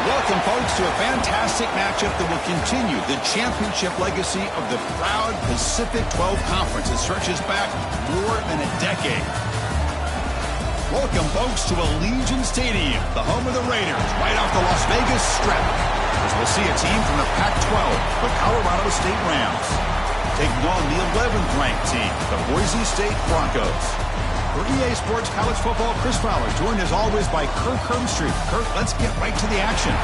Welcome, folks, to a fantastic matchup that will continue the championship legacy of the proud Pacific 12 Conference. It stretches back more than a decade. Welcome, folks, to Allegiant Stadium, the home of the Raiders, right off the Las Vegas Strip, as we'll see a team from the PAC-12, the Colorado State Rams, taking on the 11th ranked team, the Boise State Broncos. For EA Sports College Football, Chris Fowler, joined as always by Kirk Hermstreet. Kirk, let's get right to the action.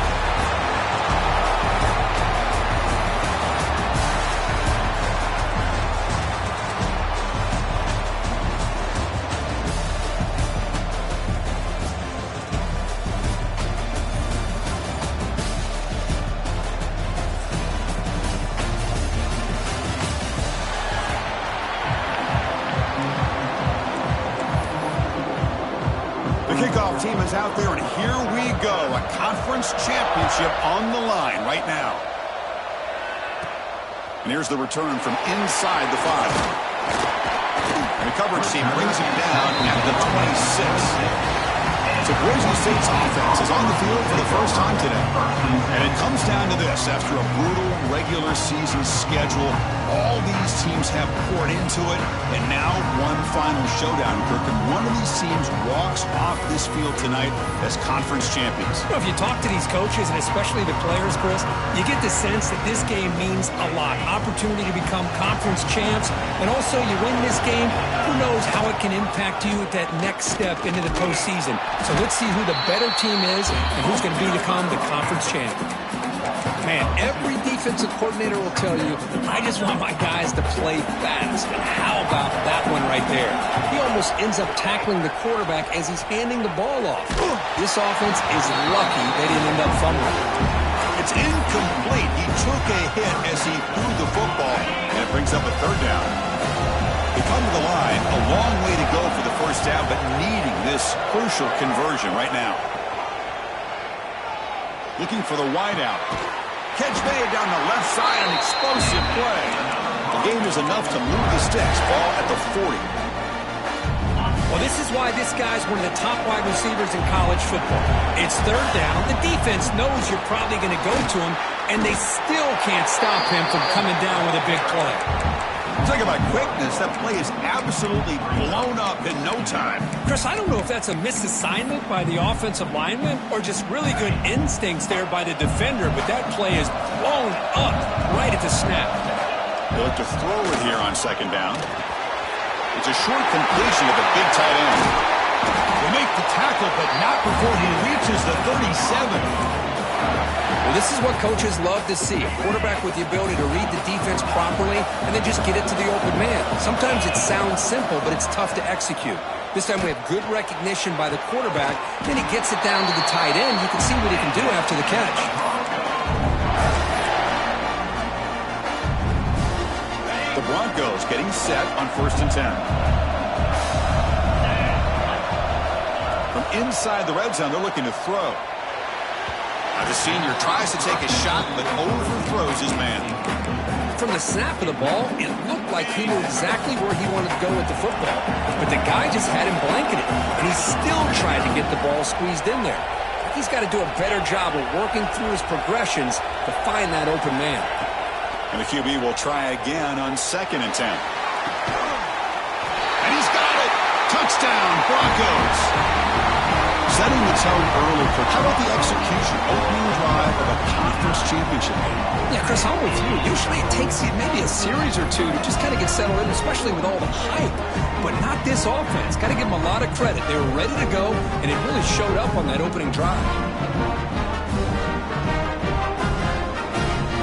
Kickoff team is out there, and here we go. A conference championship on the line right now. And here's the return from inside the 5. And the coverage team brings him down at the 26. So Boise State's offense is on the field for the first time today. And it comes down to this. After a brutal regular season schedule, all these teams have poured into it. And now one final showdown, Kirk. And one of these teams walks off this field tonight as conference champions. Well, if you talk to these coaches, and especially the players, Chris, you get the sense that this game means a lot. Opportunity to become conference champs. And also, you win this game, who knows how it can impact you at that next step into the postseason. So let's see who the better team is and who's going to become the conference champ. Man, every defensive coordinator will tell you, I just want my guys to play fast. And how about that one right there? He almost ends up tackling the quarterback as he's handing the ball off. This offense is lucky they didn't end up fumbling. It's incomplete. He took a hit as he threw the football, and it brings up a third down. They come to the line, a long way to go for the first down, but needing this crucial conversion right now. Looking for the wideout. Catch made down the left side, an explosive play. The game is enough to move the sticks. Ball at the 40. Well, this is why this guy's one of the top wide receivers in college football. It's third down. The defense knows you're probably going to go to him, and they still can't stop him from coming down with a big play. Talk about quickness. That play is absolutely blown up in no time. Chris, I don't know if that's a misassignment by the offensive lineman or just really good instincts there by the defender, but that play is blown up right at the snap. They look to throw it here on second down. It's a short completion of the big tight end. They make the tackle, but not before he reaches the 37. Well, this is what coaches love to see. A quarterback with the ability to read the defense properly and then just get it to the open man. Sometimes it sounds simple, but it's tough to execute. This time we have good recognition by the quarterback. Then he gets it down to the tight end. You can see what he can do after the catch. The Broncos getting set on 1st and 10. From inside the red zone, they're looking to throw. The senior tries to take a shot, but overthrows his man. From the snap of the ball, it looked like he knew exactly where he wanted to go with the football. But the guy just had him blanketed, and he still tried to get the ball squeezed in there. He's got to do a better job of working through his progressions to find that open man. And the QB will try again on 2nd and 10. And he's got it! Touchdown, Broncos! Setting the tone early for how about the execution, opening drive of a conference championship game? Yeah, Chris, I'm with you. Usually it takes you maybe a series or two to just kind of get settled in, especially with all the hype. But not this offense. Got to give them a lot of credit. They were ready to go, and it really showed up on that opening drive.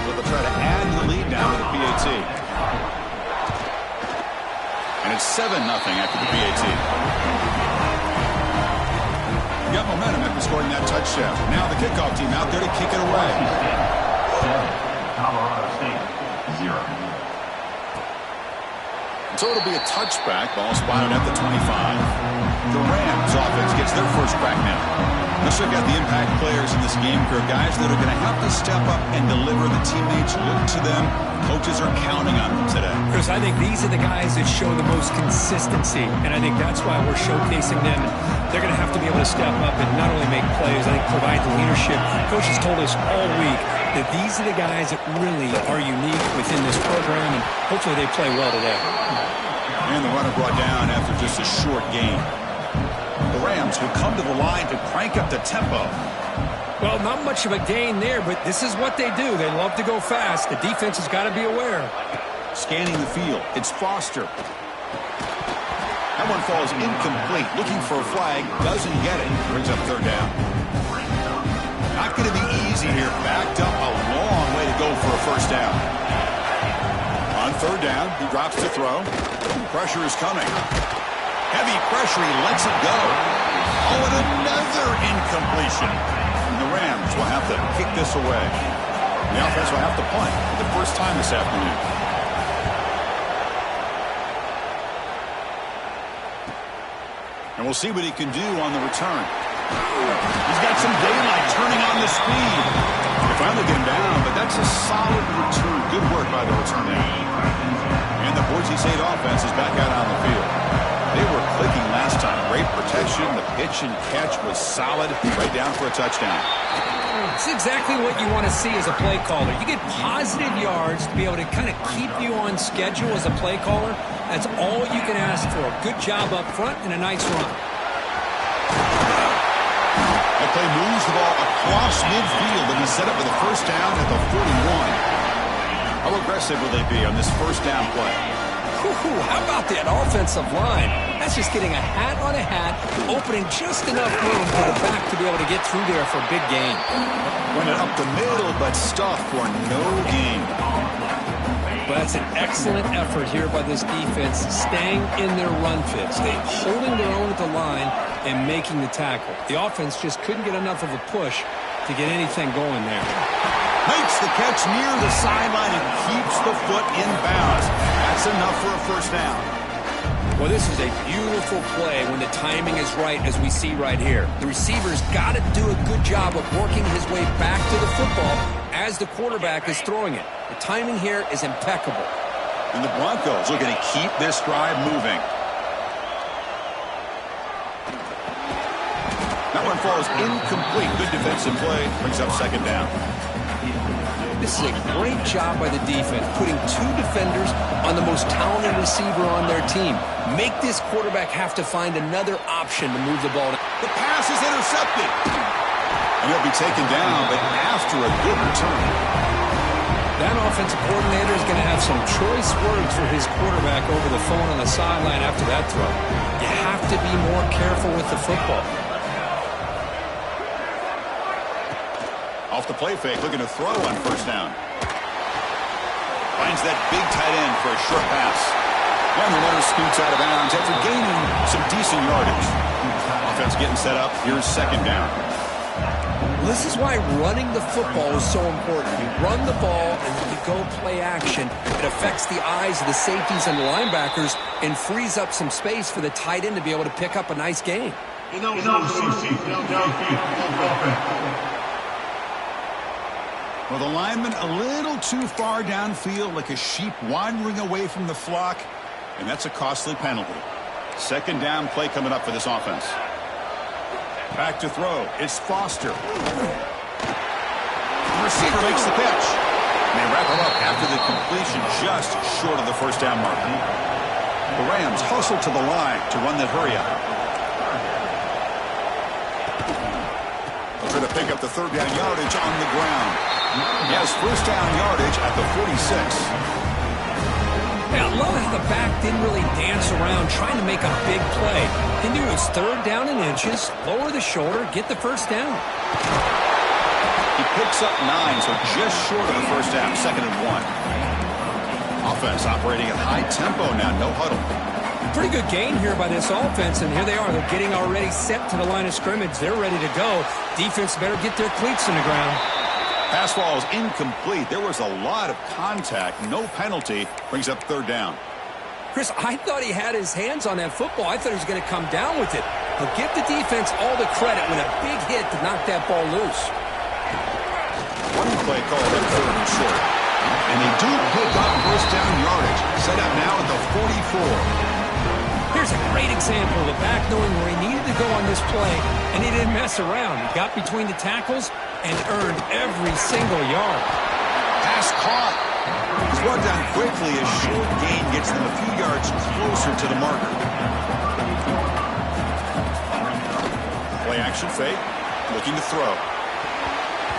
So they'll try to add to the lead now with the PAT. And it's 7-0 after the PAT. Got momentum after scoring that touchdown. Now the kickoff team out there to kick it away. 7, Colorado State, 0. So it'll be a touchback. Ball spotted at the 25. The Rams offense gets their first crack now. Let's look at the impact players in this game crew. Guys that are going to have to step up and deliver. The teammates look to them. Coaches are counting on them today. Chris, I think these are the guys that show the most consistency, and I think that's why we're showcasing them. They're going to have to be able to step up and not only make plays, I think provide the leadership. Coaches told us all week that these are the guys that really are unique within this program, and hopefully they play well today. And the runner brought down after just a short gain. The Rams will come to the line to crank up the tempo. Well, not much of a gain there, but this is what they do. They love to go fast. The defense has got to be aware. Scanning the field, it's Foster. That one falls incomplete. Looking for a flag, doesn't get it. Brings up 3rd down. Not going to be easy here. Backed up a long way to go for a 1st down. On 3rd down, he drops to throw. Pressure is coming. Heavy pressure, he lets it go. Oh, and another incompletion. And the Rams will have to kick this away. The offense will have to punt for the first time this afternoon. And we'll see what he can do on the return. He's got some daylight turning on the speed. They finally get him down, but that's a solid return. Good work by the return man. And the Boise State offense is back out on the field. They were clicking last time. Great protection. The pitch and catch was solid. Right down for a touchdown. It's exactly what you want to see as a play caller. You get positive yards to be able to kind of keep you on schedule as a play caller. That's all you can ask for. Good job up front and a nice run. That play moves the ball across midfield and is set up with a 1st down at the 41. How aggressive will they be on this 1st down play? How about that offensive line? That's just getting a hat on a hat, opening just enough room for the back to be able to get through there for a big gain. Run it up the middle, but stuffed for no gain. But that's an excellent effort here by this defense, staying in their run fits. They holding their own at the line and making the tackle. The offense just couldn't get enough of a push to get anything going there. Makes the catch near the sideline and keeps the foot in bounds. That's enough for a 1st down. Well, this is a beautiful play when the timing is right, as we see right here. The receiver's got to do a good job of working his way back to the football as the quarterback is throwing it. The timing here is impeccable. And the Broncos looking to keep this drive moving. That one falls incomplete. Good defensive play. Brings up 2nd down. This is a great job by the defense, putting 2 defenders on the most talented receiver on their team. Make this quarterback have to find another option to move the ball. The pass is intercepted. And he'll be taken down, but after a good return. That offensive coordinator is going to have some choice words for his quarterback over the phone on the sideline after that throw. You have to be more careful with the football. Off the play fake, looking to throw on 1st down. Finds that big tight end for a short pass. And the runner scoots out of bounds after gaining some decent yardage. Offense getting set up. Here's 2nd down. This is why running the football is so important. You run the ball and when you go play action, it affects the eyes of the safeties and the linebackers and frees up some space for the tight end to be able to pick up a nice gain. Well, the lineman a little too far downfield, like a sheep wandering away from the flock, and that's a costly penalty. Second down play coming up for this offense. Back to throw. It's Foster. The receiver makes the catch. And they wrap him up after the completion, just short of the first down marker. The Rams hustle to the line to run that hurry up. They'll try to pick up the third down yardage on the ground. Yes, first down yardage at the 46. Yeah, I love how the back didn't really dance around trying to make a big play. He knew it was third down in inches, lower the shoulder, get the first down. He picks up 9, so just short of the first down, 2nd and 1. Offense operating at high tempo now, no huddle. Pretty good gain here by this offense, and here they are. They're getting already set to the line of scrimmage. They're ready to go. Defense better get their cleats in the ground. Pass ball is incomplete. There was a lot of contact. No penalty. Brings up third down. Chris, I thought he had his hands on that football. I thought he was going to come down with it. But give the defense all the credit when a big hit to knock that ball loose. One play called up third and short. And they do pick up first down yardage. Set up now at the 44. Here's a great example of the back knowing where he needed to go on this play, and he didn't mess around. He got between the tackles and earned every single yard. Pass caught. He's brought down quickly as short gain gets them a few yards closer to the marker. Play action fake. Looking to throw.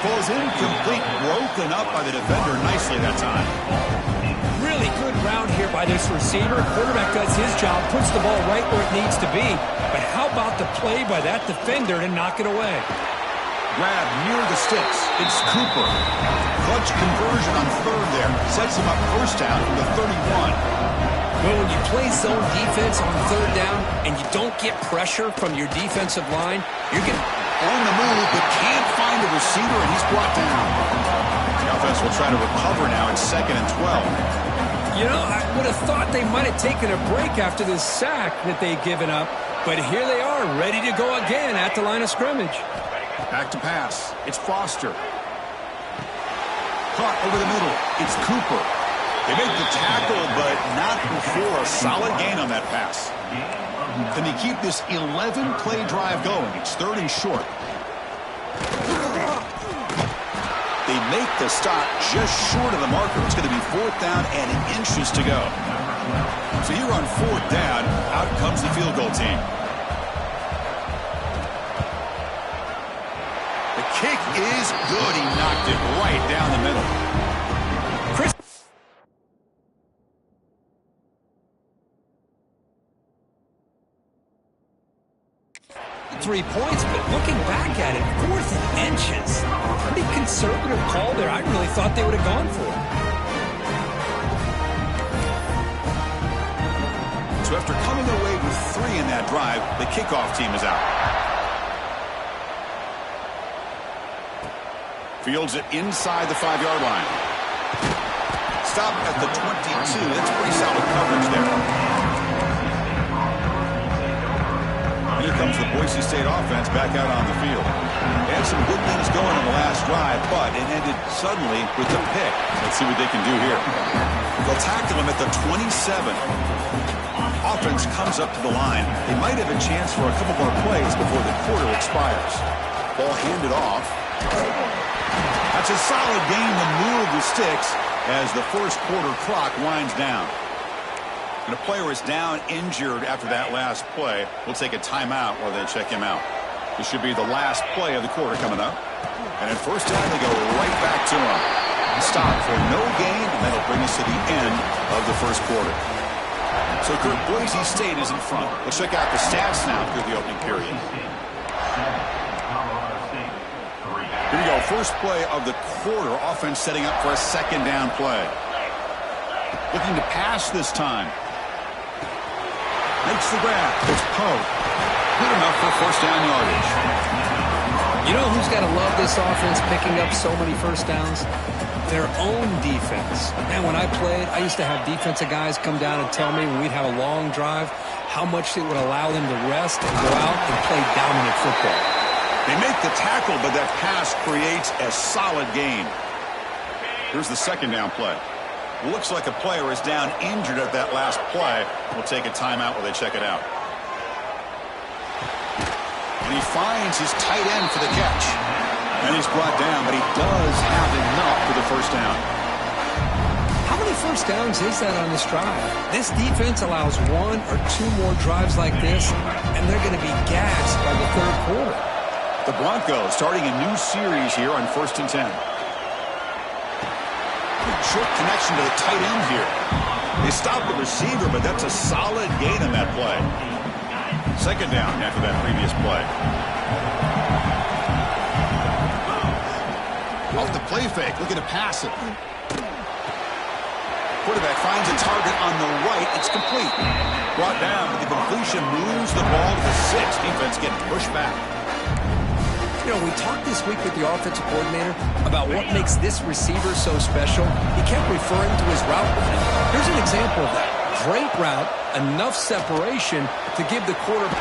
Falls incomplete. Broken up by the defender nicely that time. Really good route here by this receiver. Quarterback does his job, puts the ball right where it needs to be. But how about the play by that defender to knock it away? Grab near the sticks. It's Cooper. Clutch conversion on third there. Sets him up first down from the 31. Well, when you play zone defense on third down and you don't get pressure from your defensive line, you're getting on the move but can't find a receiver, and he's brought down. The offense will try to recover now. It's 2nd and 12. You know, I would have thought they might have taken a break after this sack that they'd given up, but here they are, ready to go again at the line of scrimmage. Back to pass. It's Foster. Caught over the middle. It's Cooper. They make the tackle, but not before a solid gain on that pass. Can they keep this 11-play drive going? It's 3rd and short. They make the stop just short of the marker. It's going to be 4th down and inches to go. So here on 4th down, out comes the field goal team. The kick is good. He knocked it right down the middle. Chris. 3 points, but looking back at it, 4th and inches. Pretty conservative call there. I really thought they would have gone for it. So after coming away with 3 in that drive, the kickoff team is out. Fields it inside the 5-yard line. Stop at the 22. That's pretty solid coverage there. Here comes the Boise State offense back out on the field. They had some good things going on the last drive, but it ended suddenly with a pick. Let's see what they can do here. They'll tackle him at the 27. Offense comes up to the line. They might have a chance for a couple more plays before the quarter expires. Ball handed off. That's a solid game to move the sticks as the first quarter clock winds down. And a player is down injured after that last play. We'll take a timeout while they check him out. This should be the last play of the quarter coming up. And at first down, they go right back to him. Stop for no gain, and that'll bring us to the end of the first quarter. So Kurt, Boise State is in front. Let's check out the stats now through the opening period. Here we go. First play of the quarter. Offense setting up for a second down play. Looking to pass this time. Makes the grab. It's Poe. Good enough for first down yardage. You know who's got to love this offense picking up so many first downs? Their own defense. Man, when I played, I used to have defensive guys come down and tell me when we'd have a long drive how much it would allow them to rest and go out and play dominant football. They make the tackle, but that pass creates a solid gain. Here's the second down play. Looks like a player is down injured at that last play. We'll take a timeout while they check it out. And he finds his tight end for the catch. And he's brought down, but he does have enough for the first down. How many first downs is that on this drive? This defense allows 1 or 2 more drives like this, and they're going to be gassed by the third quarter. The Broncos starting a new series here on 1st and 10. Short connection to the tight end here. They stopped the receiver, but that's a solid gain in that play. Second down after that previous play. Off the play fake, looking to pass it. Quarterback finds a target on the right. It's complete. Brought down, but the completion moves the ball to the 6. Defense getting pushed back. You know, we talked this week with the offensive coordinator about what makes this receiver so special. He kept referring to his route running. Here's an example of that. Great route, enough separation to give the quarterback.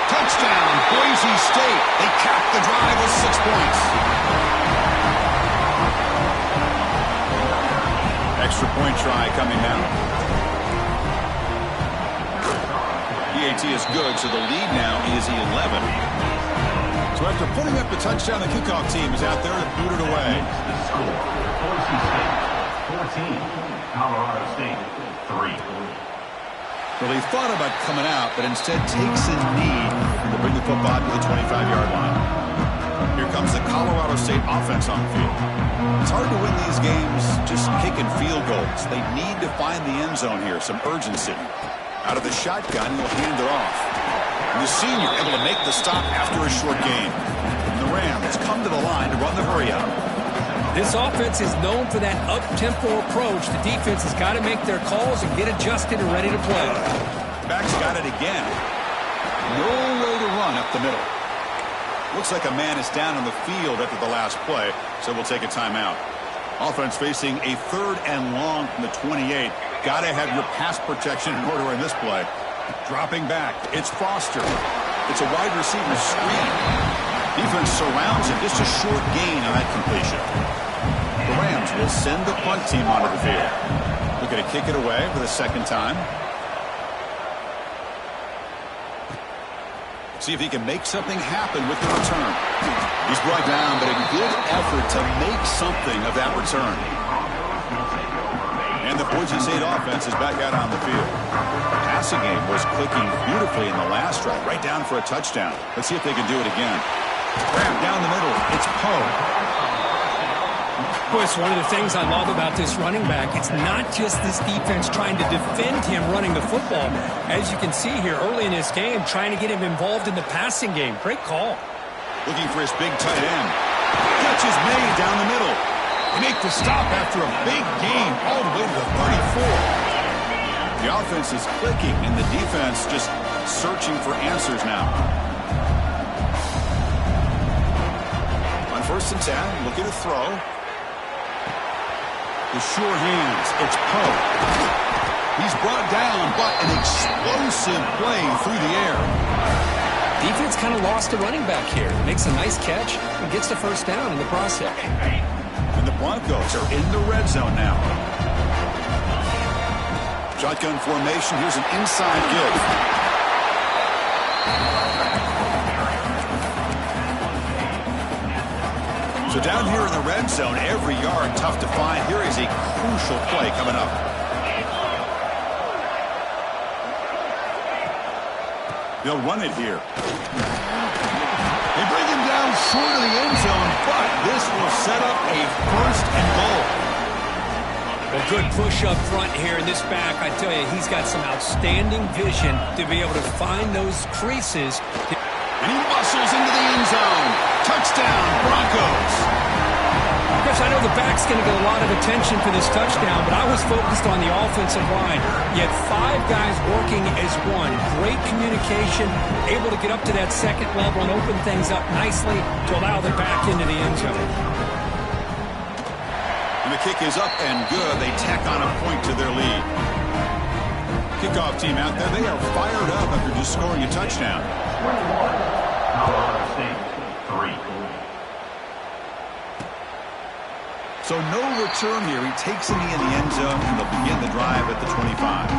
Touchdown, Boise State. They capped the drive with 6 points. Extra point try coming now. PAT is good, so the lead now is 11. So after putting up the touchdown, the kickoff team is out there to boot it away. The score, Boise State 14, Colorado State 3. Well, he thought about coming out, but instead takes a knee to bring the football to the 25-yard line. Here comes the Colorado State offense on the field. It's hard to win these games just kicking field goals. They need to find the end zone here, some urgency. Out of the shotgun, he'll hand it off. And the senior able to make the stop after a short gain. And the Rams come to the line to run the hurry-up. This offense is known for that up-tempo approach. The defense has got to make their calls and get adjusted and ready to play. Back's got it again. No way to run up the middle. Looks like a man is down on the field after the last play, so we'll take a timeout. Offense facing a 3rd and long from the 28. Got to have your pass protection in order in this play. Dropping back, it's Foster. It's a wide receiver screen. Defense surrounds him. Just a short gain on that completion. The Rams will send the punt team onto the field. Looking to kick it away for the second time. See if he can make something happen with the return. He's brought down, but a good effort to make something of that return. And the Boise State offense is back out on the field. The passing game was clicking beautifully in the last drive, right down for a touchdown. Let's see if they can do it again. Grab down the middle. It's Poe. Boy, it's one of the things I love about this running back. It's not just this defense trying to defend him running the football. As you can see here early in this game, trying to get him involved in the passing game. Great call. Looking for his big tight end. Catch is made down the middle. They make the stop after a big gain all the way to the 34. The offense is clicking, and the defense just searching for answers now. On 1st and 10, looking to throw. The sure hands. It's Poe. He's brought down, but an explosive play through the air. Defense kind of lost the running back here. Makes a nice catch and gets the first down in the process. And the Broncos are in the red zone now. Shotgun formation. Here's an inside give. So down here in the red zone, every yard tough to find. Here is a crucial play coming up. They'll run it here. They bring him down short of the end zone, but this will set up a 1st and goal. Well, good push up front here in this back. I tell you, he's got some outstanding vision to be able to find those creases. And he muscles into the end zone. Touchdown, Broncos. Chris, I know the back's going to get a lot of attention for this touchdown, but I was focused on the offensive line. You had 5 guys working as one. Great communication, able to get up to that second level and open things up nicely to allow the back into the end zone. And the kick is up and good. They tack on a point to their lead. Kickoff team out there. They are fired up after just scoring a touchdown. 21, Colorado State 3. So no return here. He takes a knee in the end zone, and they'll begin the drive at the 25.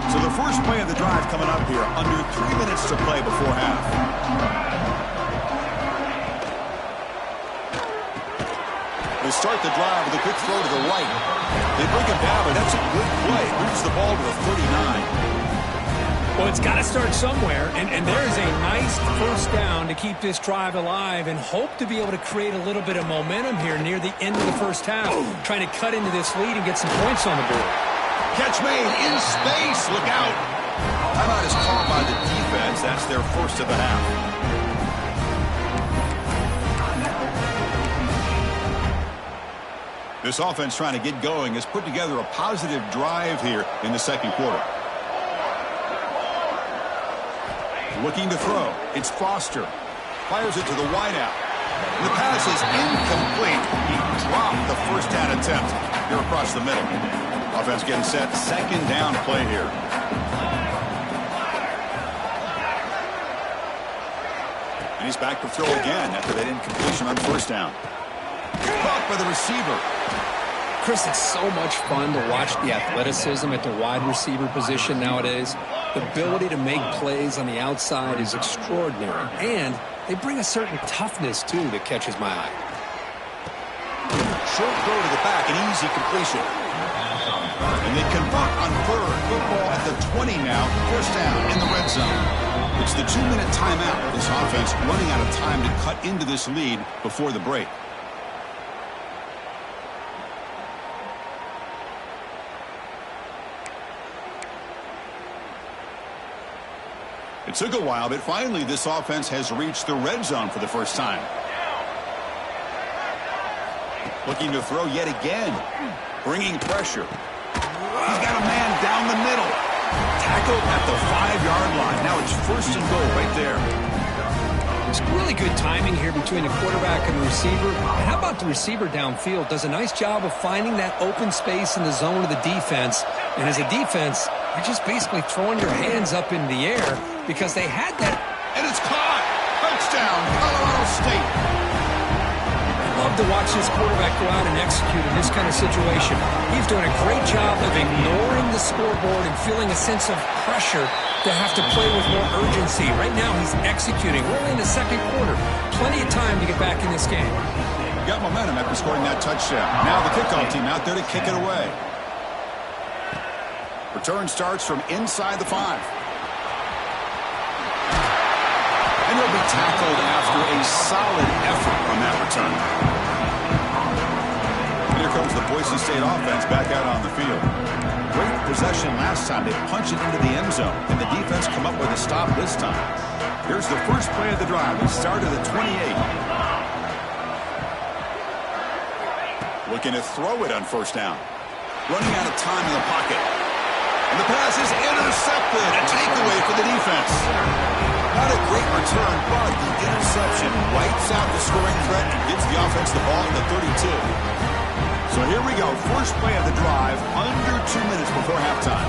So the first play of the drive coming up here, under 3 minutes to play before half. They start the drive with a quick throw to the right. They bring him down, but that's a good play. Moves the ball to the 39. Well, it's got to start somewhere, and there's a nice first down to keep this drive alive and hope to be able to create a little bit of momentum here near the end of the first half, trying to cut into this lead and get some points on the board. Catch made in space. Look out. Timeout is called by the defense. That's their first of the half. This offense trying to get going has put together a positive drive here in the second quarter. Looking to throw. It's Foster. Fires it to the wideout. The pass is incomplete. He dropped the first down attempt here across the middle. Offense getting set. Second down play here. And he's back to throw again after that incompletion on first down. Caught by the receiver. Chris, it's so much fun to watch the athleticism at the wide receiver position nowadays. The ability to make plays on the outside is extraordinary, and they bring a certain toughness, too, that catches my eye. Short throw to the back, an easy completion. And they convert on third. Football at the 20 now, first down in the red zone. It's the 2-minute timeout. This offense running out of time to cut into this lead before the break. It took a while, but finally this offense has reached the red zone for the first time. Looking to throw yet again. Bringing pressure. He's got a man down the middle. Tackled at the 5-yard line. Now it's first and goal right there. It's really good timing here between the quarterback and the receiver. And how about the receiver downfield? Does a nice job of finding that open space in the zone of the defense. And as a defense, you're just basically throwing your hands up in the air because they had that. And it's caught. Touchdown, Colorado State. I love to watch this quarterback go out and execute in this kind of situation. He's doing a great job of ignoring the scoreboard and feeling a sense of pressure to have to play with more urgency. Right now he's executing. We're only in the second quarter. Plenty of time to get back in this game. Got momentum after scoring that touchdown. Now the kickoff team out there to kick it away. Return starts from inside the 5. And he'll be tackled after a solid effort on that return. And here comes the Boise State offense back out on the field. Great possession last time. They punch it into the end zone, and the defense come up with a stop this time. Here's the first play of the drive. It started at 28. Looking to throw it on first down. Running out of time in the pocket. And the pass is intercepted. A takeaway for the defense. Not a great return, but the interception wipes out the scoring threat and gives the offense the ball at the 32. So here we go. First play of the drive, under 2 minutes before halftime.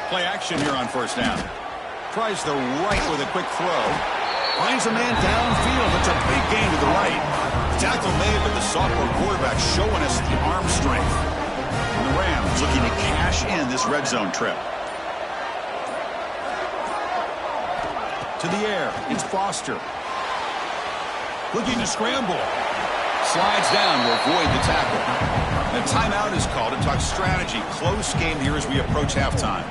Play action here on first down. Tries the right with a quick throw. Finds a man downfield. It's a big gain to the right. Tackle made, but the sophomore quarterback showing us the arm strength. And the Rams looking to cash in this red zone trip. To the air, it's Foster. Looking to scramble. Slides down to avoid the tackle. And a timeout is called to talk strategy. Close game here as we approach halftime.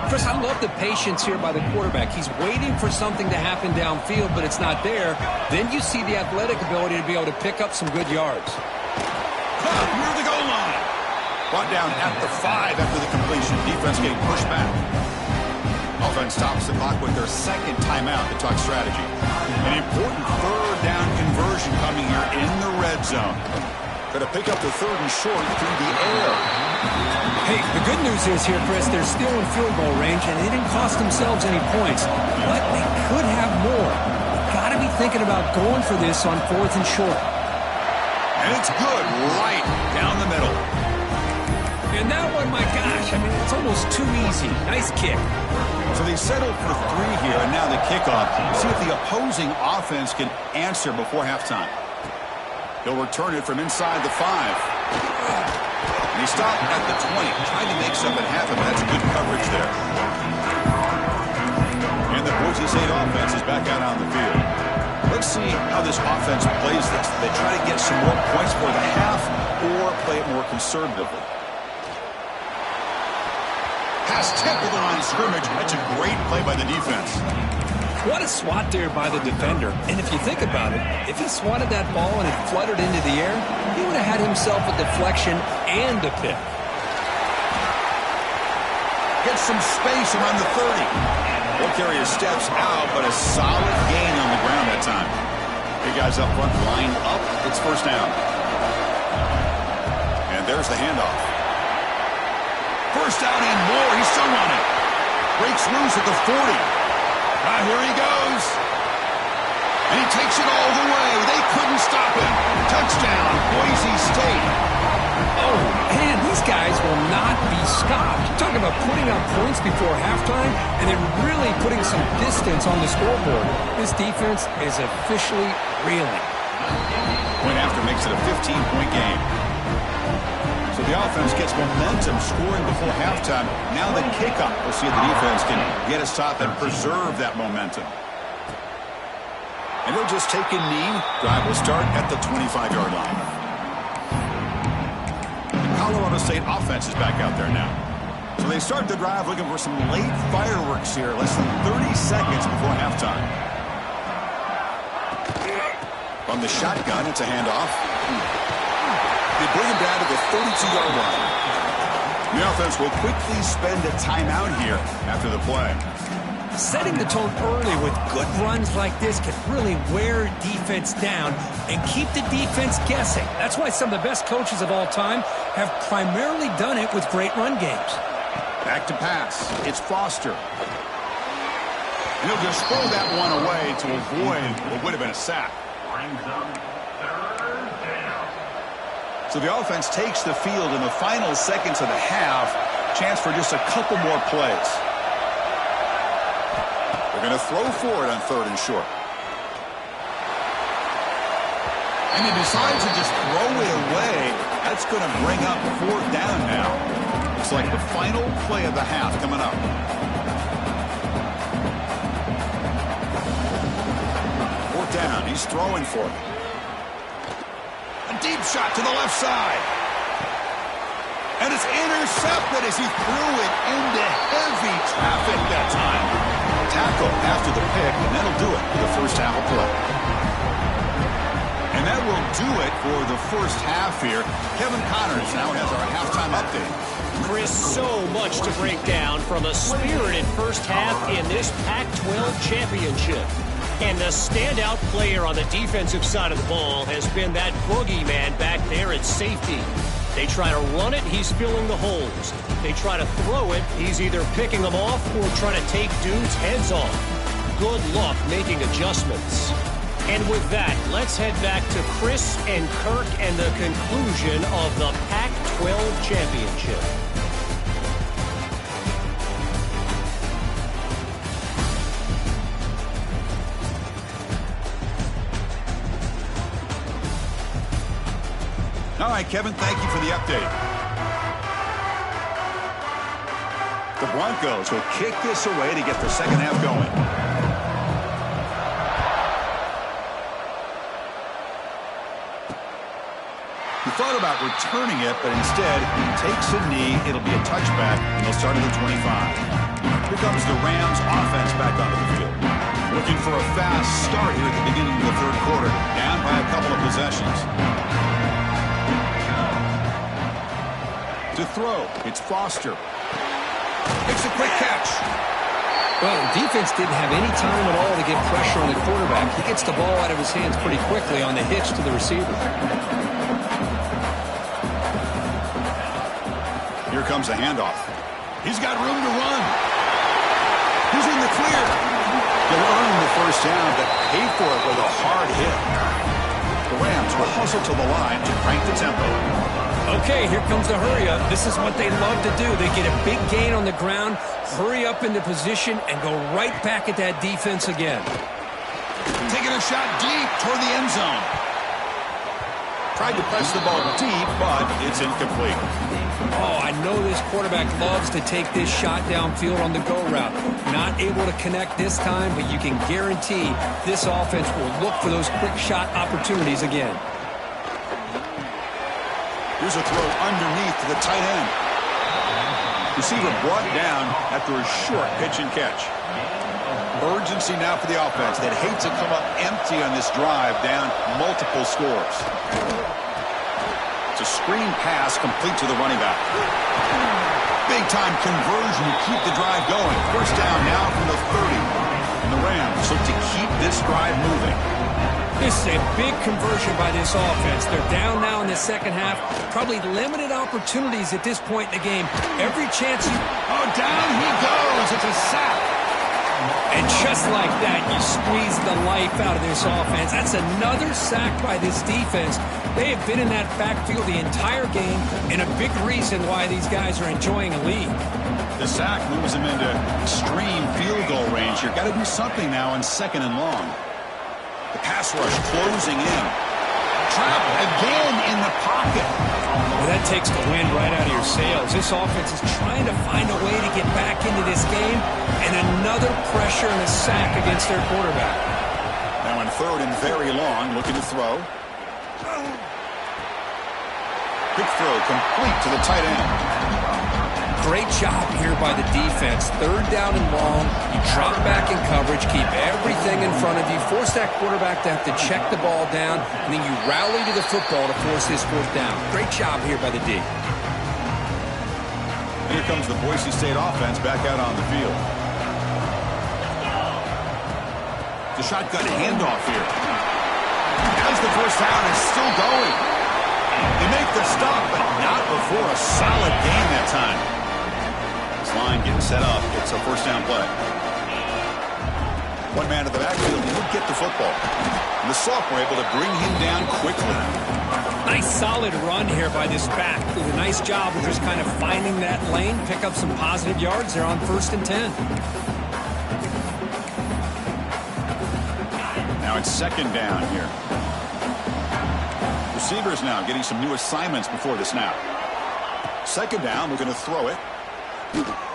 Chris, I love the patience here by the quarterback. He's waiting for something to happen downfield, but it's not there. Then you see the athletic ability to be able to pick up some good yards. Near the goal line. Brought down at the 5 after the completion. Defense getting pushed back. Offense stops the clock with their second timeout to talk strategy. An important third down conversion coming here in the red zone. Going to pick up the third and short through the air. Hey, the good news is here, Chris, they're still in field goal range, and they didn't cost themselves any points. But they could have more. They've got to be thinking about going for this on 4th and short. And it's good right down the middle. And that one, my gosh, I mean, it's almost too easy. Nice kick. So they settled for 3 here, and now the kickoff. See if the opposing offense can answer before halftime. He'll return it from inside the 5. And he stopped at the 20, trying to make something happen. That's good coverage there. And the Boise State offense is back out on the field. Let's see how this offense plays this. They try to get some more points for the half or play it more conservatively. Pass tipped to the line of scrimmage. That's a great play by the defense. What a swat there by the defender. And if you think about it, if he swatted that ball and it fluttered into the air, he would have had himself a deflection and a pick. Gets some space around the 30. Ball carrier steps out, but a solid gain on the ground that time. Big guys up front line up. It's first down. And there's the handoff. First down and more. He's still running. Breaks loose at the 40. Here he goes. And he takes it all the way. They couldn't stop him. Touchdown, Boise State. Oh, man, these guys will not be stopped. You're talking about putting up points before halftime, and then really putting some distance on the scoreboard. This defense is officially reeling. Point after makes it a 15-point game. So the offense gets momentum scoring before halftime. Now the kickoff. We'll see if the defense can get a stop and preserve that momentum. And they'll just take a knee. Drive will start at the 25-yard line. The Colorado State offense is back out there now. So they start the drive looking for some late fireworks here. Less than 30 seconds before halftime. On the shotgun, it's a handoff. They bring him down to the 32-yard line. The offense will quickly spend a timeout here after the play. Setting the tone early with good runs like this can really wear defense down and keep the defense guessing. That's why some of the best coaches of all time have primarily done it with great run games. Back to pass. It's Foster. And he'll just throw that one away to avoid what would have been a sack. So the offense takes the field in the final seconds of the half. Chance for just a couple more plays. They're going to throw for it on 3rd and short. And he decides to just throw it away. That's going to bring up 4th down now. Looks like the final play of the half coming up. 4th down. He's throwing for it. Deep shot to the left side. And it's intercepted as he threw it into heavy traffic that time. Tackle after the pick, and that'll do it for the first half of play. And that will do it for the first half here. Kevin Connors now has our halftime update. Chris, so much to break down from a spirited first half in this Pac-12 championship. And the standout player on the defensive side of the ball has been that boogeyman back there at safety. They try to run it, he's filling the holes. They try to throw it, he's either picking them off or trying to take dudes' heads off. Good luck making adjustments. And with that, let's head back to Chris and Kirk and the conclusion of the Pac-12 championship. All right, Kevin, thank you for the update. The Broncos will kick this away to get the second half going. He thought about returning it, but instead he takes a knee. It'll be a touchback, and they'll start at the 25. Here comes the Rams offense back onto the field. Looking for a fast start here at the beginning of the 3rd quarter, down by a couple of possessions. To throw, it's Foster. Makes a quick catch. Well, the defense didn't have any time at all to get pressure on the quarterback. He gets the ball out of his hands pretty quickly on the hitch to the receiver. Here comes a handoff. He's got room to run. He's in the clear. They'll earn the first down, but pay for it with a hard hit. The Rams will hustle to the line to crank the tempo. Okay, here comes the hurry up. This is what they love to do. They get a big gain on the ground, hurry up into position, and go right back at that defense again. Taking a shot deep toward the end zone. Tried to press the ball deep, but it's incomplete. Oh, I know this quarterback loves to take this shot downfield on the go route. Not able to connect this time, but you can guarantee this offense will look for those quick shot opportunities again. Here's a throw underneath to the tight end. Receiver brought down after a short pitch and catch. Urgency now for the offense that hates to come up empty on this drive, down multiple scores. It's a screen pass complete to the running back. Big time conversion to keep the drive going. First down now from the 30. And the Rams look to keep this drive moving. This is a big conversion by this offense. They're down now in the second half. Probably limited opportunities at this point in the game. Every chance you... Oh, down he goes. It's a sack. And just like that, you squeeze the life out of this offense. That's another sack by this defense. They have been in that backfield the entire game, and a big reason why these guys are enjoying a lead. The sack moves him into extreme field goal range. You've got to do something now on second and long. The pass rush closing in. Trapped again in the pocket. Well, that takes the wind right out of your sails. This offense is trying to find a way to get back into this game, and another pressure and a sack against their quarterback. Now in third and very long, looking to throw. Quick throw complete to the tight end. Great job here by the defense. Third down and long. You drop back in coverage, keep everything in front of you, force that quarterback to have to check the ball down, and then you rally to the football to force this fourth down. Great job here by the D. Here comes the Boise State offense back out on the field. The shotgun handoff here. As the first down is still going. They make the stop, but not before a solid gain that time. Line getting set up. It's a first down play. One man in the backfield would get the football. And the sophomore able to bring him down quickly. Nice solid run here by this back. Did a nice job of just kind of finding that lane, pick up some positive yards. They're on 1st and 10. Now it's second down here. Receivers now getting some new assignments before the snap. Second down, we're going to throw it.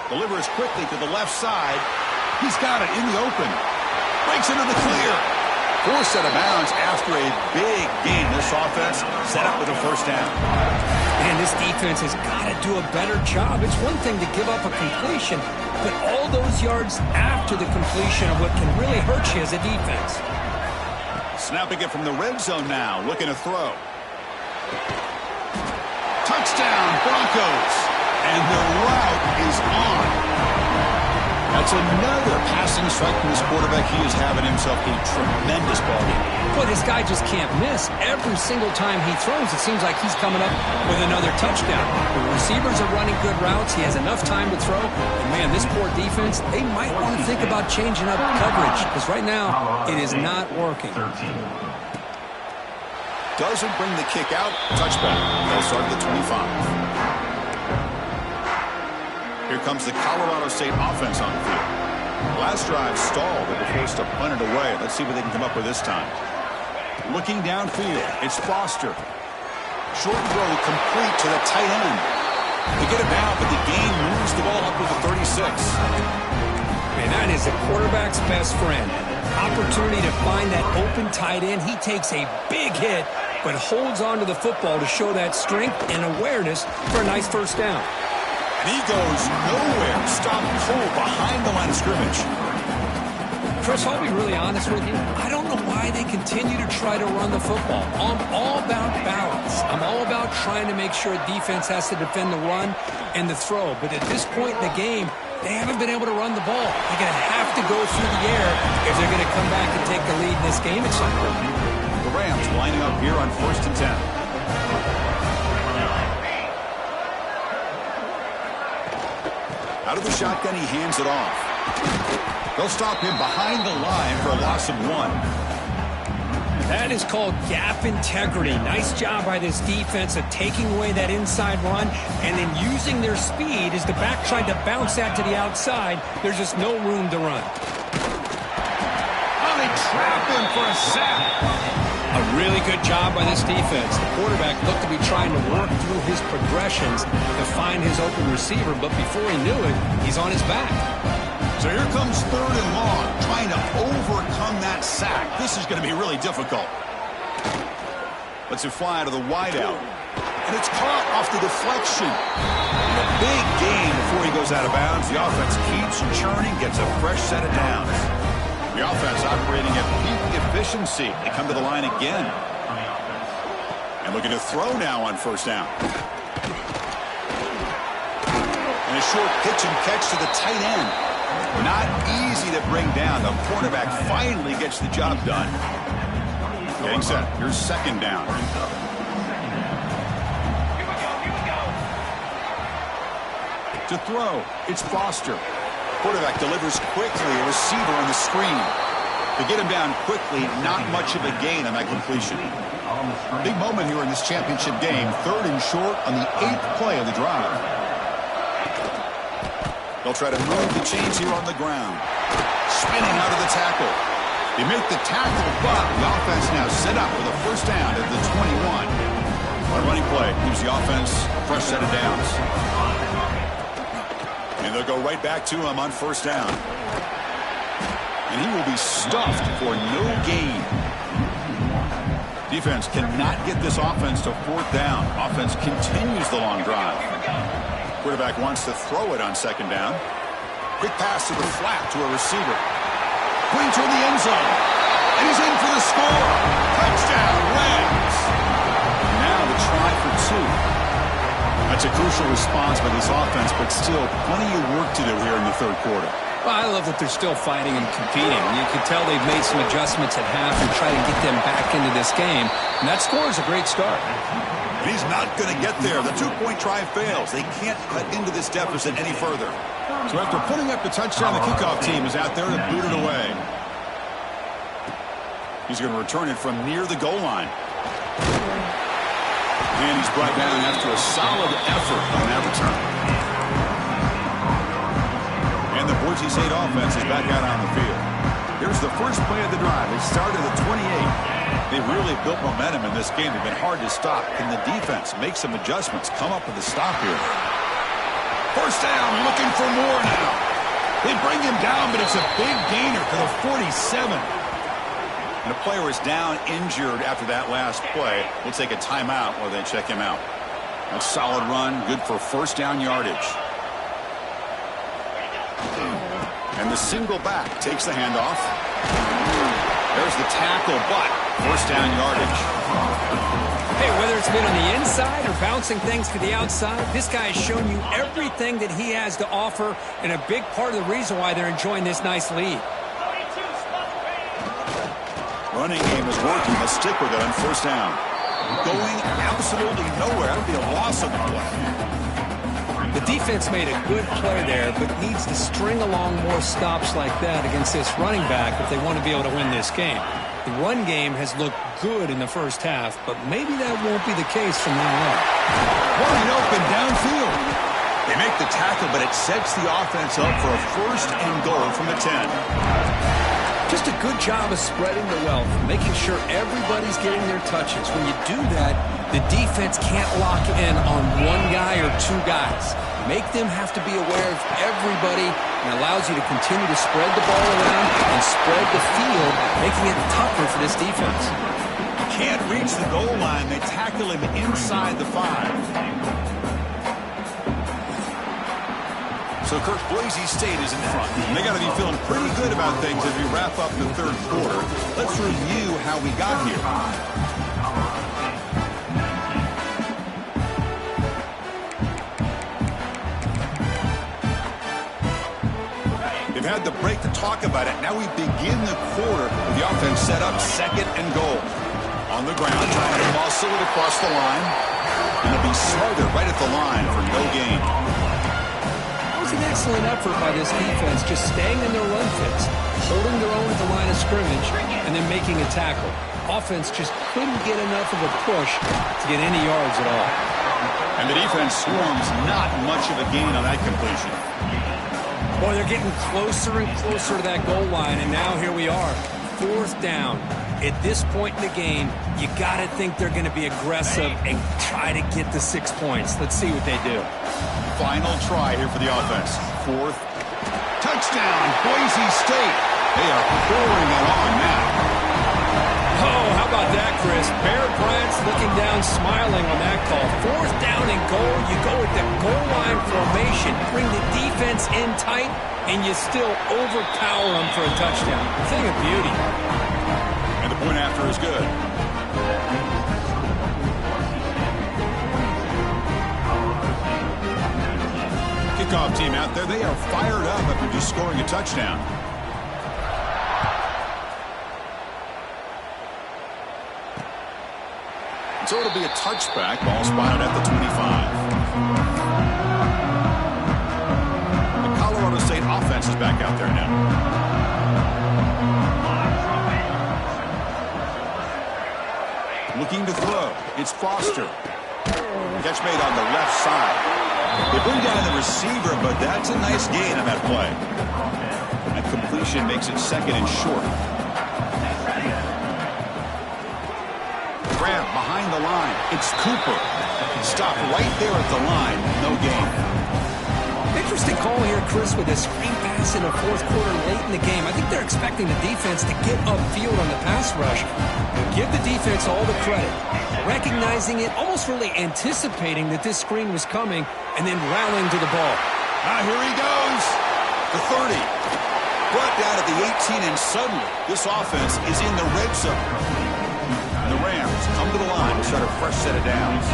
Delivers quickly to the left side. He's got it in the open. Breaks into the clear. Forced out of bounds after a big gain. This offense set up with a first down. Man, this defense has got to do a better job. It's one thing to give up a completion, but all those yards after the completion are what can really hurt you as a defense. Snapping it from the red zone now. Looking to throw. Touchdown, Broncos. And the route is on. That's another passing strike from this quarterback. He is having himself a tremendous ball game. Boy, this guy just can't miss. Every single time he throws, it seems like he's coming up with another touchdown. The receivers are running good routes. He has enough time to throw. And, man, this poor defense, they might want to think about changing up coverage because right now it is not working. Doesn't bring the kick out. Touchback. They'll start at the 25. Here comes the Colorado State offense on the field. Last drive stalled. They were forced to punt it away. Let's see what they can come up with this time. Looking downfield, it's Foster. Short throw complete to the tight end. They get it now, but the gain moves the ball up to the 36. Man, that is a quarterback's best friend. Opportunity to find that open tight end. He takes a big hit, but holds on to the football to show that strength and awareness for a nice first down. And he goes nowhere. Stop cold behind the line of scrimmage. Chris, I'll be really honest with you. I don't know why they continue to try to run the football. I'm all about balance. I'm all about trying to make sure defense has to defend the run and the throw. But at this point in the game, they haven't been able to run the ball. They're going to have to go through the air if they're going to come back and take the lead in this game at some point. The Rams lining up here on 1st and 10. Out of the shotgun, he hands it off. They'll stop him behind the line for a loss of 1. That is called gap integrity. Nice job by this defense of taking away that inside run and then using their speed as the back tried to bounce that to the outside. There's just no room to run. Oh, they trap him for a sack. A really good job by this defense. The quarterback looked to be trying to work through his progressions to find his open receiver, but before he knew it, he's on his back. So here comes 3rd and long, trying to overcome that sack. This is going to be really difficult. Lets it fly to the wideout. And it's caught off the deflection. And a big gain before he goes out of bounds. The offense keeps churning, gets a fresh set of downs. The offense operating at peak efficiency. They come to the line again. And looking to throw now on 1st down. And a short pitch and catch to the tight end. Not easy to bring down. The quarterback finally gets the job done. Getting set. Here's 2nd down. To throw, it's Foster. Quarterback delivers quickly. A receiver on the screen. To get him down quickly, not much of a gain on that completion. Big moment here in this championship game. 3rd and short on the 8th play of the drive. They'll try to move the chains here on the ground. Spinning out of the tackle. They make the tackle, but the offense now set up with a 1st down at the 21. A running play gives the offense a fresh set of downs. And they'll go right back to him on 1st down. And he will be stuffed for no gain. Defense cannot get this offense to 4th down. Offense continues the long drive. Quarterback wants to throw it on 2nd down. Quick pass to the flat to a receiver. Going toward the end zone. And he's in for the score. Touchdown, Rams. Now the try for 2. That's a crucial response by this offense, but still plenty of work to do here in the 3rd quarter. Well, I love that they're still fighting and competing. You can tell they've made some adjustments at half and try to get them back into this game. And that score is a great start. And he's not going to get there. The 2-point try fails. They can't cut into this deficit any further. So after putting up the touchdown, the kickoff team is out there to boot it away. He's going to return it from near the goal line. And he's brought down after a solid effort on that return. And the Boise State offense is back out on the field. Here's the first play of the drive. They started at 28. They've really built momentum in this game. They've been hard to stop. Can the defense make some adjustments, come up with a stop here? 1st down, looking for more now. They bring him down, but it's a big gainer to the 47. And the player is down injured after that last play. We'll take a timeout while they check him out. A solid run, good for 1st down yardage. And the single back takes the handoff. There's the tackle, but 1st down yardage. Hey, whether it's been on the inside or bouncing things to the outside, this guy has shown you everything that he has to offer, and a big part of the reason why they're enjoying this nice lead. Running game is working. They'll stick with it on 1st down. Going absolutely nowhere. That would be a loss of the play. The defense made a good play there, but needs to string along more stops like that against this running back if they want to be able to win this game. The run game has looked good in the 1st half, but maybe that won't be the case from now on. Wide open downfield. They make the tackle, but it sets the offense up for a 1st and goal from the 10. Just a good job of spreading the wealth, making sure everybody's getting their touches. When you do that, the defense can't lock in on one guy or 2 guys. Make them have to be aware of everybody, and allows you to continue to spread the ball around and spread the field, making it tougher for this defense. Can't reach the goal line. They tackle him inside the 5. So, Kirk, Boise State is in front. They got to be feeling pretty good about things as we wrap up the 3rd quarter. Let's review how we got here. They've had the break to talk about it. Now we begin the quarter with the offense set up 2nd and goal. On the ground, trying to muscle it across the line. And they'll be smothered right at the line for no gain. It's an excellent effort by this defense, just staying in their run fits, holding their own at the line of scrimmage, and then making a tackle. offense just couldn't get enough of a push to get any yards at all. And the defense swarms not much of a gain on that completion. Boy, they're getting closer and closer to that goal line, and now here we are, 4th down. At this point in the game, you got to think they're going to be aggressive and try to get the 6 points. Let's see what they do. Final try here for the offense. 4th. Touchdown, Boise State. They are pouring it on now. Oh, how about that, Chris? Bear Bryant's looking down, smiling on that call. 4th down and goal. You go with the goal line formation, bring the defense in tight, and you still overpower them for a touchdown. Thing of beauty. And the point after is good. Kickoff team out there, they are fired up after just scoring a touchdown. So it'll be a touchback. Ball spotted at the 25. The Colorado State offense is back out there now. Looking to throw. It's Foster. Catch made on the left side. They bring down the receiver, but that's a nice gain on that play. That completion makes it 2nd and short. Grab behind the line. It's Cooper. Stopped right there at the line. No gain. Interesting call here, Chris, with a screen pass in the 4th quarter late in the game. I think they're expecting the defense to get upfield on the pass rush. Give the defense all the credit. Recognizing it, almost really anticipating that this screen was coming, and then rallying to the ball. Here he goes. The 30. Brought down at the 18, and suddenly this offense is in the red zone. And the Rams come to the line to start a fresh set of downs.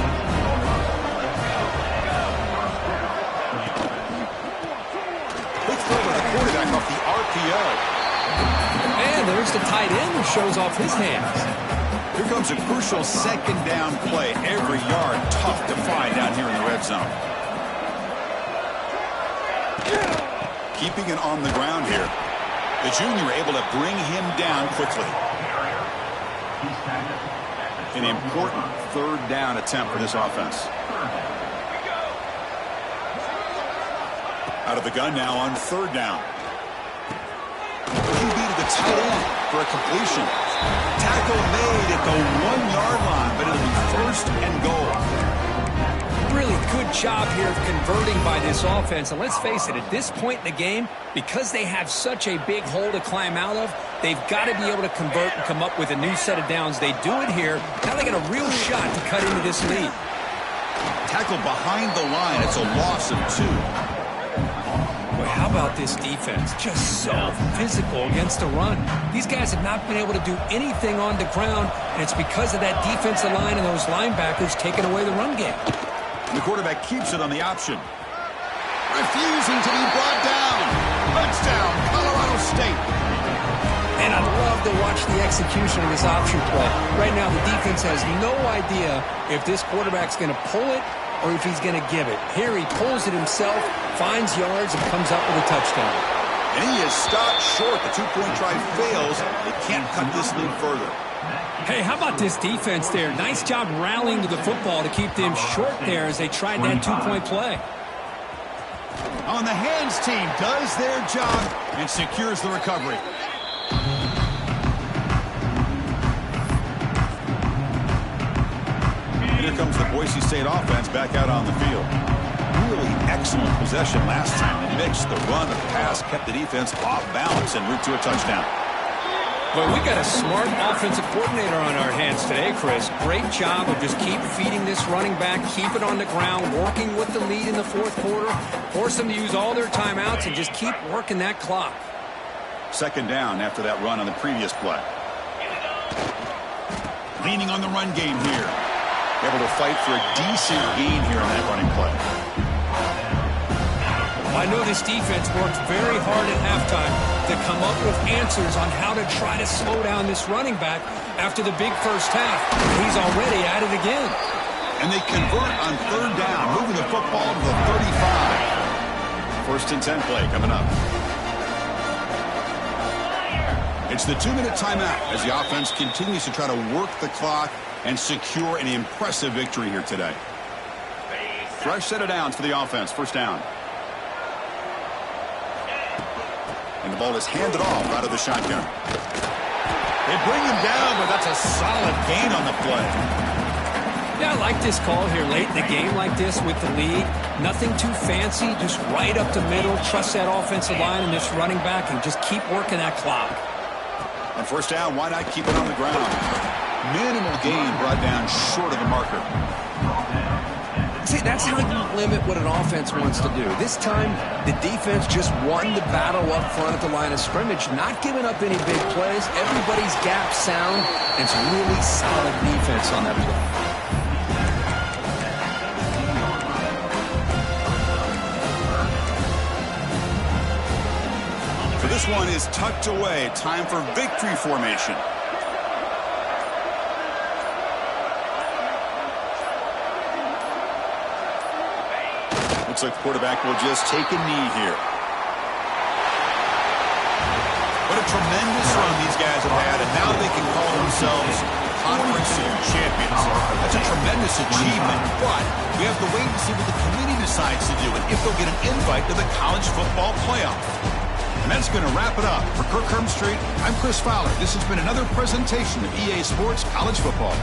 Quick throw by the quarterback off the RPO. And there's the tight end who shows off his hands. Here comes a crucial 2nd down play. Every yard tough to find down here in the red zone. Keeping it on the ground here. The junior able to bring him down quickly. An important 3rd down attempt for this offense. Out of the gun now on 3rd down. QB to the tight end for a completion. Tackle made at the 1-yard line, but it'll be 1st and goal. Really good job here of converting by this offense. And let's face it, at this point in the game, because they have such a big hole to climb out of, they've got to be able to convert and come up with a new set of downs. They do it here. Now they got a real shot to cut into this lead. Tackle behind the line. It's a loss of 2. Boy, how about this defense? Just so physical against the run. These guys have not been able to do anything on the ground, and it's because of that defensive line and those linebackers taking away the run game. The quarterback keeps it on the option. Refusing to be brought down. Touchdown, Colorado State. And I love to watch the execution of this option play. Right now, the defense has no idea if this quarterback's going to pull it or if he's going to give it. Here he pulls it himself, finds yards, and comes up with a touchdown. And he is stopped short. The 2-point try fails. They can't cut this lead further. Hey, how about this defense there? Nice job rallying to the football to keep them short there as they tried that 2-point play. On the hands team does their job and secures the recovery. Here comes the Boise State offense back out on the field. Really excellent possession last time. They mixed the run, the pass, kept the defense off balance en route to a touchdown. Well, we got a smart offensive coordinator on our hands today, Chris. Great job of just keep feeding this running back, keep it on the ground, working with the lead in the 4th quarter, force them to use all their timeouts, and just keep working that clock. 2nd down after that run on the previous play. Leaning on the run game here. Able to fight for a decent gain here in that running play. I know this defense worked very hard at halftime to come up with answers on how to try to slow down this running back after the big first half. He's already at it again. And they convert on 3rd down, moving the football to the 35. 1st and 10 play coming up. It's the 2-minute timeout as the offense continues to try to work the clock and secure an impressive victory here today. Fresh set of downs for the offense. First down. And the ball is handed off out of the shotgun. They bring him down, but that's a solid gain on the play. Yeah, I like this call here late in the game like this with the lead. Nothing too fancy, just right up the middle. Trust that offensive line and this running back and just keep working that clock. On first down, why not keep it on the ground? Minimal gain brought down short of the marker. See, that's how you limit what an offense wants to do. This time, the defense just won the battle up front at the line of scrimmage, not giving up any big plays. Everybody's gap sound. It's really solid defense on that play. For this one is tucked away. Time for victory formation. Looks like the quarterback will just take a knee here. What a tremendous run these guys have had, and now they can call themselves conference champions. That's a tremendous achievement, but we have to wait and see what the committee decides to do and if they'll get an invite to the college football playoff. And that's going to wrap it up. For Kirk Street, I'm Chris Fowler. This has been another presentation of EA Sports College Football.